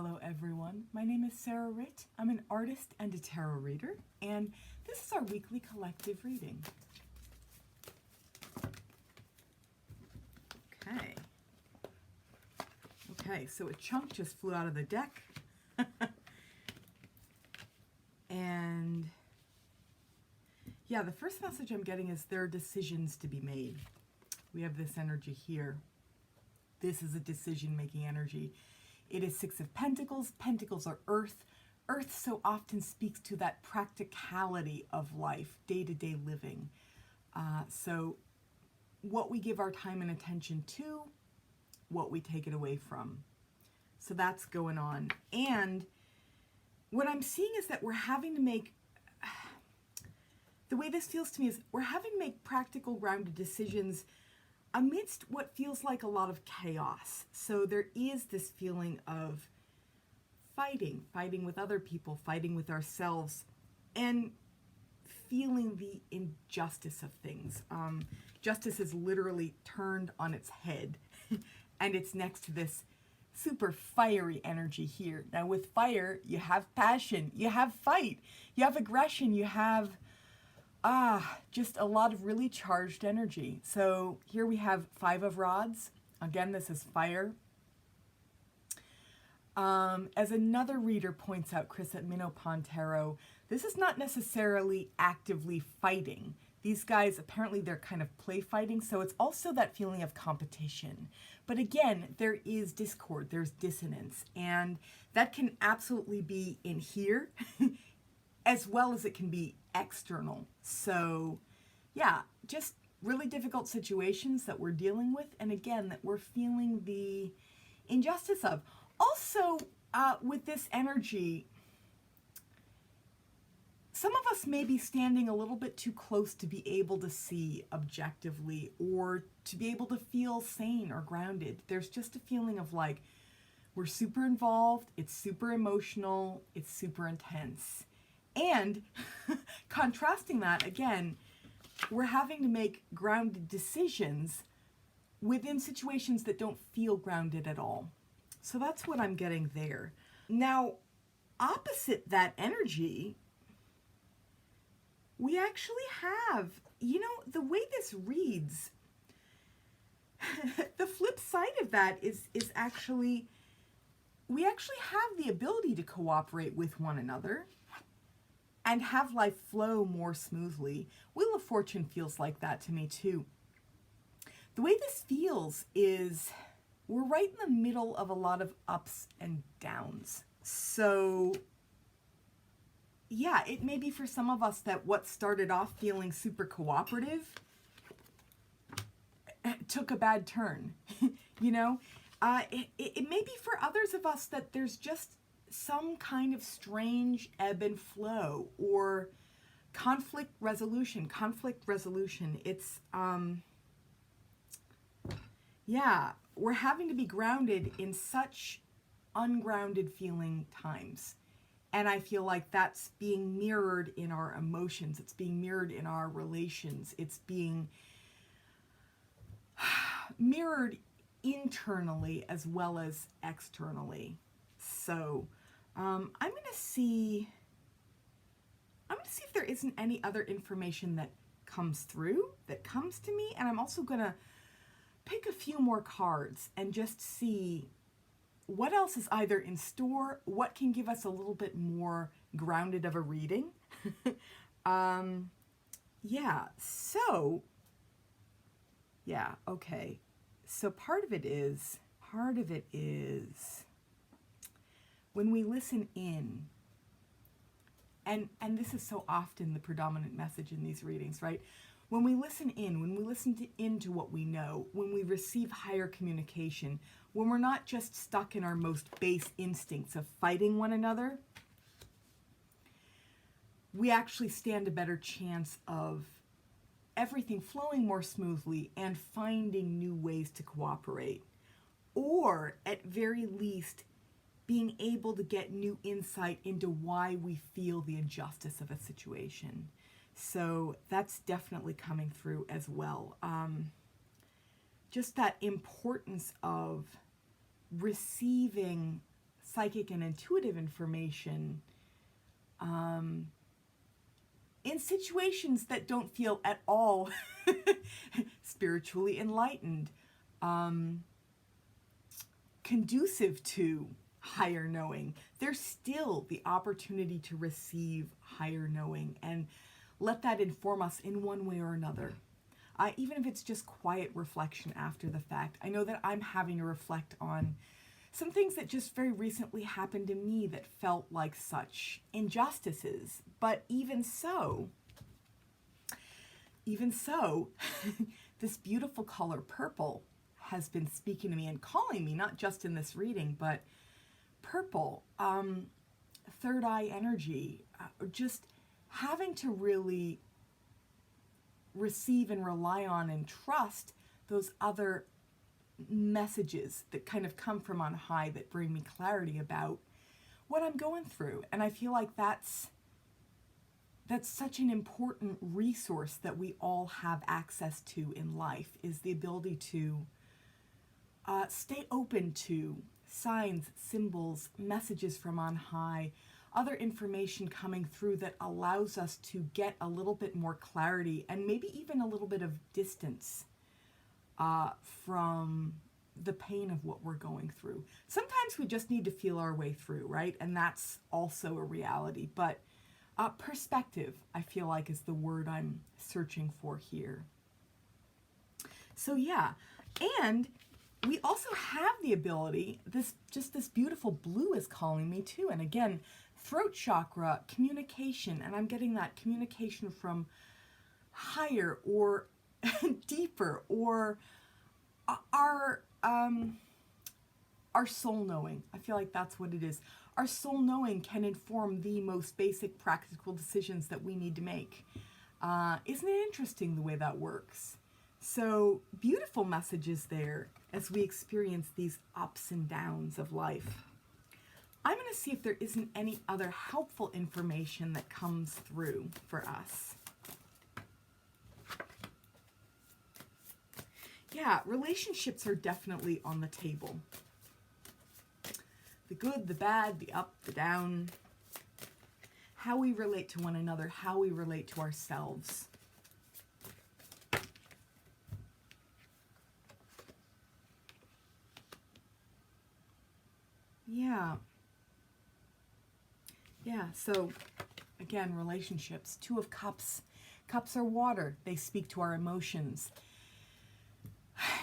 Hello everyone, my name is Sarah Ritt. I'm an artist and a tarot reader, and this is our weekly collective reading. Okay, so a chunk just flew out of the deck. And yeah, the first message I'm getting is there are decisions to be made. We have this energy here. This is a decision-making energy. It is Six of Pentacles. Pentacles are earth. Earth so often speaks to that practicality of life, day-to-day living. So what we give our time and attention to, what we take it away from. So that's going on. And what I'm seeing is that we're having to make, the way this feels to me is we're having to make practical, grounded decisions amidst what feels like a lot of chaos. So there is this feeling of fighting with other people, fighting with ourselves, and feeling the injustice of things. Justice is literally turned on its head, and it's next to this super fiery energy here. Now with fire, you have passion, you have fight, you have aggression, you have just a lot of really charged energy. So here we have Five of Rods. Again, this is fire. As another reader points out, Chris at Minnow Pond Tarot, this is not necessarily actively fighting. These guys, apparently they're kind of play fighting, so it's also that feeling of competition. But again, there is discord, there's dissonance, and that can absolutely be in here, as well as it can be external. So yeah, just really difficult situations that we're dealing with, and again, that we're feeling the injustice of. Also, with this energy, some of us may be standing a little bit too close to be able to see objectively or to be able to feel sane or grounded. There's just a feeling of like, we're super involved, it's super emotional, it's super intense. And contrasting that, again, we're having to make grounded decisions within situations that don't feel grounded at all. So that's what I'm getting there. Now, opposite that energy, we actually have, the way this reads, the flip side of that is actually, we actually have the ability to cooperate with one another and have life flow more smoothly. Wheel of Fortune feels like that to me too. The way this feels is we're right in the middle of a lot of ups and downs. So yeah, it may be for some of us that what started off feeling super cooperative took a bad turn, It may be for others of us that there's just some kind of strange ebb and flow or conflict resolution. It's, yeah, we're having to be grounded in such ungrounded feeling times. And I feel like that's being mirrored in our emotions. It's being mirrored in our relations. It's being mirrored internally as well as externally. So I'm going to see if there isn't any other information that comes through, that comes to me. And I'm also going to pick a few more cards and just see what else is either in store, what can give us a little bit more grounded of a reading. Okay. So part of it is when we listen in, and this is so often the predominant message in these readings, right? When we listen in, when we listen into what we know, when we receive higher communication, when we're not just stuck in our most base instincts of fighting one another, we actually stand a better chance of everything flowing more smoothly and finding new ways to cooperate. Or at very least, being able to get new insight into why we feel the injustice of a situation. So that's definitely coming through as well. Just that importance of receiving psychic and intuitive information in situations that don't feel at all spiritually enlightened, conducive to higher knowing. There's still the opportunity to receive higher knowing and let that inform us in one way or another. Even if it's just quiet reflection after the fact. I know that I'm having to reflect on some things that just very recently happened to me that felt like such injustices. But even so, this beautiful color purple has been speaking to me and calling me, not just in this reading, but purple, third eye energy, just having to really receive and rely on and trust those other messages that kind of come from on high that bring me clarity about what I'm going through. And I feel like that's such an important resource that we all have access to in life, is the ability to stay open to signs, symbols, messages from on high, other information coming through that allows us to get a little bit more clarity and maybe even a little bit of distance from the pain of what we're going through. Sometimes we just need to feel our way through, right? And that's also a reality. But perspective, I feel like, is the word I'm searching for here. So yeah, and we also have the ability, this beautiful blue is calling me too. And again, throat chakra, communication, and I'm getting that communication from higher or deeper, or our soul knowing. I feel like that's what it is. Our soul knowing can inform the most basic practical decisions that we need to make. Isn't it interesting the way that works? So beautiful messages there as we experience these ups and downs of life. I'm going to see if there isn't any other helpful information that comes through for us. Yeah, relationships are definitely on the table. The good, the bad, the up, the down. How we relate to one another, how we relate to ourselves. Yeah, so again, relationships. Two of Cups. Cups are water. They speak to our emotions.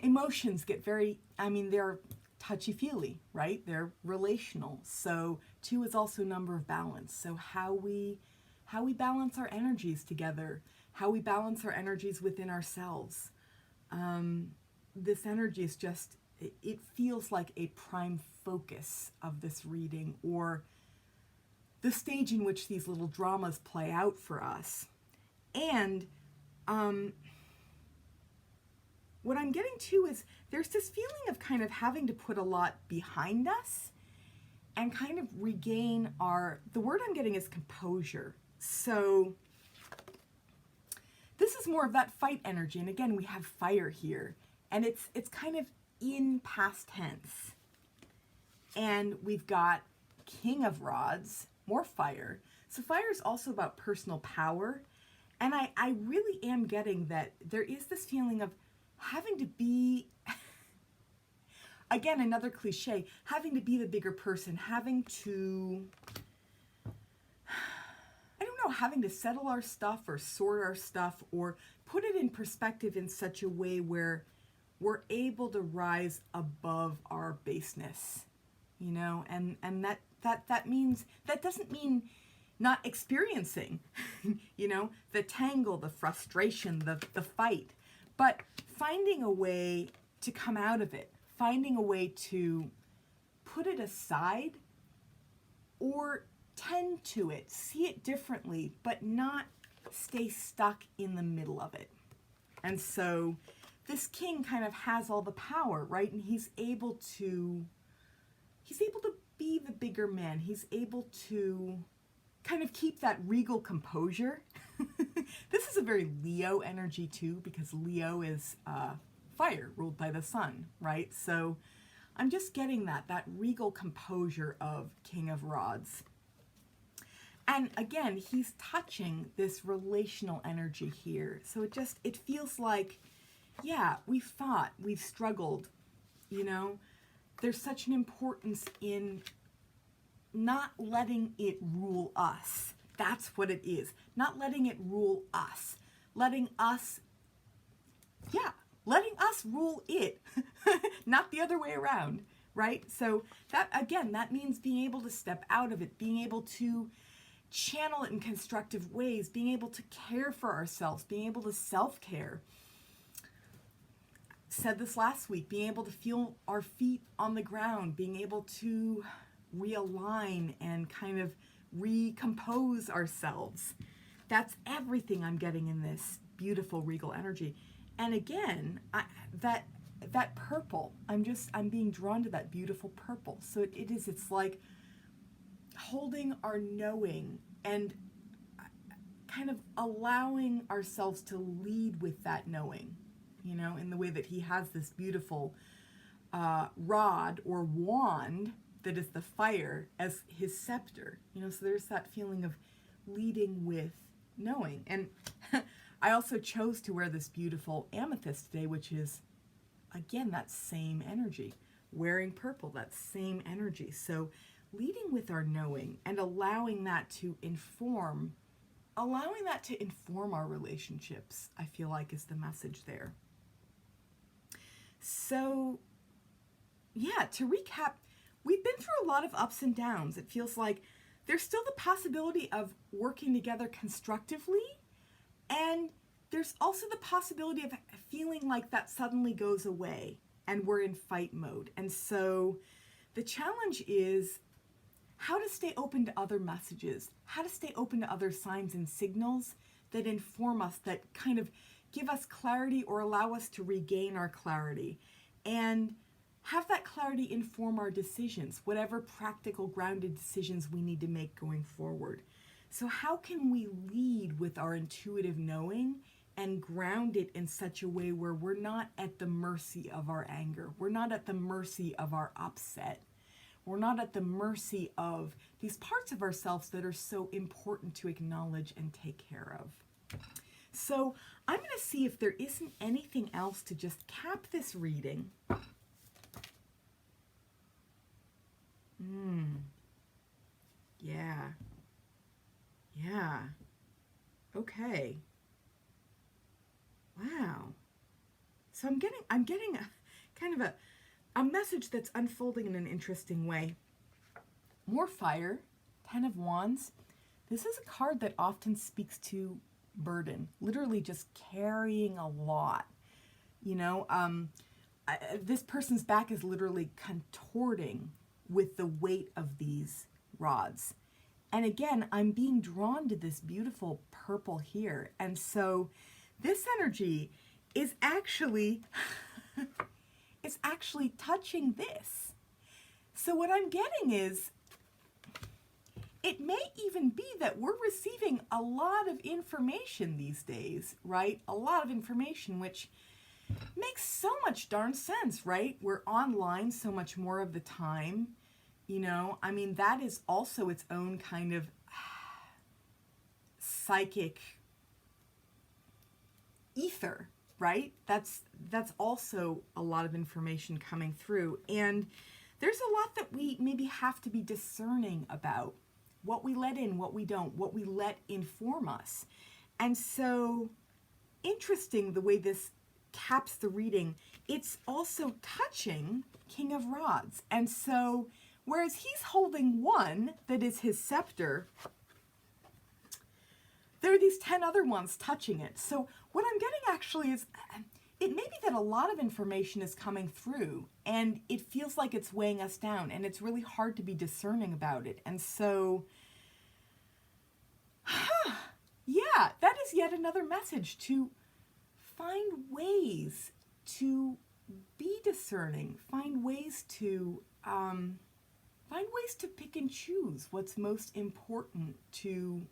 Emotions get very, they're touchy-feely, right? They're relational. So 2 is also number of balance. So how we balance our energies together, how we balance our energies within ourselves. This energy is just, it feels like a prime focus of this reading, or the stage in which these little dramas play out for us. And what I'm getting to is there's this feeling of kind of having to put a lot behind us and kind of regain the word I'm getting is composure. So this is more of that fight energy. And again, we have fire here, and it's kind of in past tense. And we've got King of Rods, more fire. So fire is also about personal power. And I really am getting that there is this feeling of having to be, again, another cliche, having to be the bigger person, having to, having to settle our stuff or sort our stuff or put it in perspective in such a way where we're able to rise above our baseness, and that means, that doesn't mean not experiencing, the tangle, the frustration, the fight, but finding a way to come out of it, finding a way to put it aside or tend to it, see it differently, but not stay stuck in the middle of it. And so this king kind of has all the power, right? And he's able to be the bigger man. He's able to kind of keep that regal composure. This is a very Leo energy too, because Leo is fire ruled by the sun, right? So I'm just getting that regal composure of King of Rods. And again, he's touching this relational energy here. So it feels like, yeah, we've fought, we've struggled, you know. There's such an importance in not letting it rule us. That's what it is. Not letting it rule us. Letting us rule it, not the other way around, right? So that, again, that means being able to step out of it, being able to channel it in constructive ways, being able to care for ourselves, being able to self-care. Said this last week, being able to feel our feet on the ground, being able to realign and kind of recompose ourselves. That's everything I'm getting in this beautiful regal energy. And again, that purple, I'm being drawn to that beautiful purple. So it's like holding our knowing and kind of allowing ourselves to lead with that knowing, you know, in the way that he has this beautiful rod or wand that is the fire as his scepter, you know. So there's that feeling of leading with knowing. And I also chose to wear this beautiful amethyst today, which is, again, that same energy. Wearing purple, that same energy. So leading with our knowing and allowing that to inform our relationships, I feel like, is the message there. So, yeah, to recap, we've been through a lot of ups and downs. It feels like there's still the possibility of working together constructively, and there's also the possibility of feeling like that suddenly goes away and we're in fight mode. And so the challenge is how to stay open to other messages, how to stay open to other signs and signals that inform us, that kind of give us clarity or allow us to regain our clarity, and have that clarity inform our decisions, whatever practical, grounded decisions we need to make going forward. So how can we lead with our intuitive knowing and ground it in such a way where we're not at the mercy of our anger, we're not at the mercy of our upset, we're not at the mercy of these parts of ourselves that are so important to acknowledge and take care of. So I'm going to see if there isn't anything else to just cap this reading. Yeah. Okay. Wow. So I'm getting a kind of a message that's unfolding in an interesting way. More fire, 10 of Wands. This is a card that often speaks to burden, literally just carrying a lot. You know, this person's back is literally contorting with the weight of these rods. And again, I'm being drawn to this beautiful purple here. And so this energy is actually, it's actually touching this. So what I'm getting is, it may even be that we're receiving a lot of information these days, right? A lot of information, which makes so much darn sense, right? We're online so much more of the time. You know, I mean, that is also its own kind of psychic ether, right? That's also a lot of information coming through. And there's a lot that we maybe have to be discerning about. What we let in, what we don't, what we let inform us. And so, interesting the way this caps the reading. It's also touching King of Rods. And so, whereas he's holding one that is his scepter, there are these 10 other ones touching it. So what I'm getting actually is, it may be that a lot of information is coming through and it feels like it's weighing us down and it's really hard to be discerning about it. And so, yeah, that is yet another message, to find ways to be discerning, find ways to pick and choose what's most important to,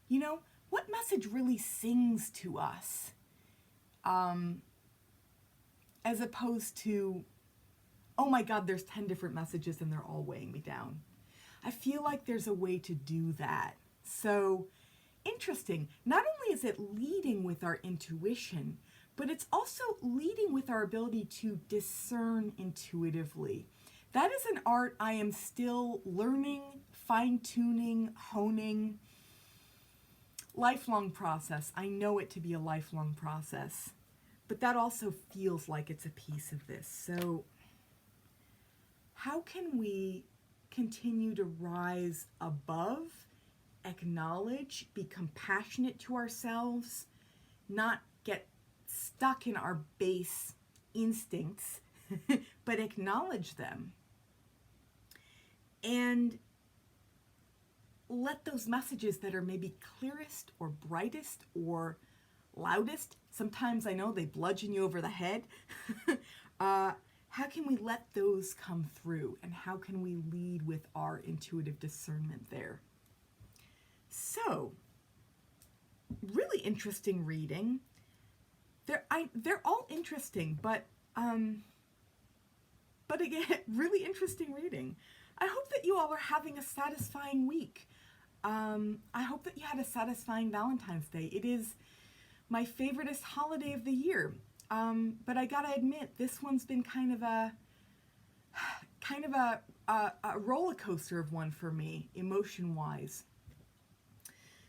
you know, what message really sings to us, as opposed to oh my God, there's 10 different messages and they're all weighing me down. I feel like there's a way to do that. So interesting. Not only is it leading with our intuition, but it's also leading with our ability to discern intuitively. That is an art I am still learning, fine-tuning, honing. Lifelong process. I know it to be a lifelong process. But that also feels like it's a piece of this. So how can we continue to rise above, acknowledge, be compassionate to ourselves, not get stuck in our base instincts, but acknowledge them, and let those messages that are maybe clearest or brightest or loudest, sometimes I know they bludgeon you over the head, how can we let those come through, and how can we lead with our intuitive discernment there? So, really interesting reading. They're all interesting, but again, really interesting reading. I hope that you all are having a satisfying week. I hope that you had a satisfying Valentine's Day. It is my favoriteest holiday of the year. But I gotta admit, this one's been kind of a roller coaster of one for me, emotion-wise.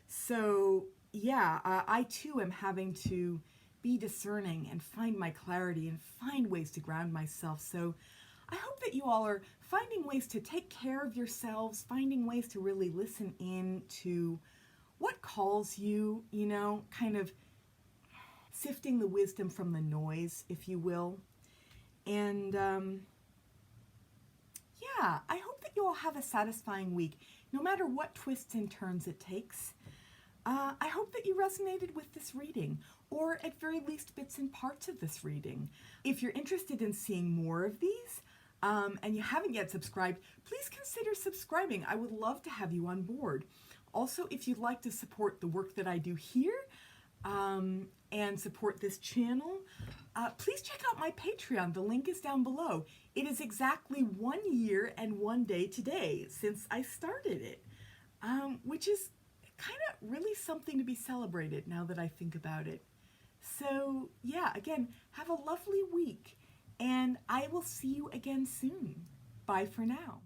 So yeah, I too am having to be discerning and find my clarity and find ways to ground myself. So I hope that you all are finding ways to take care of yourselves, finding ways to really listen in to what calls you, you know, kind of sifting the wisdom from the noise, if you will. And yeah, I hope that you all have a satisfying week, no matter what twists and turns it takes. I hope that you resonated with this reading, or at very least bits and parts of this reading. If you're interested in seeing more of these, and you haven't yet subscribed, please consider subscribing. I would love to have you on board. Also, if you'd like to support the work that I do here, and support this channel, please check out my Patreon. The link is down below. It is exactly 1 year and 1 day today since I started it, which is kind of really something to be celebrated now that I think about it. So yeah, again, have a lovely week, and I will see you again soon. Bye for now.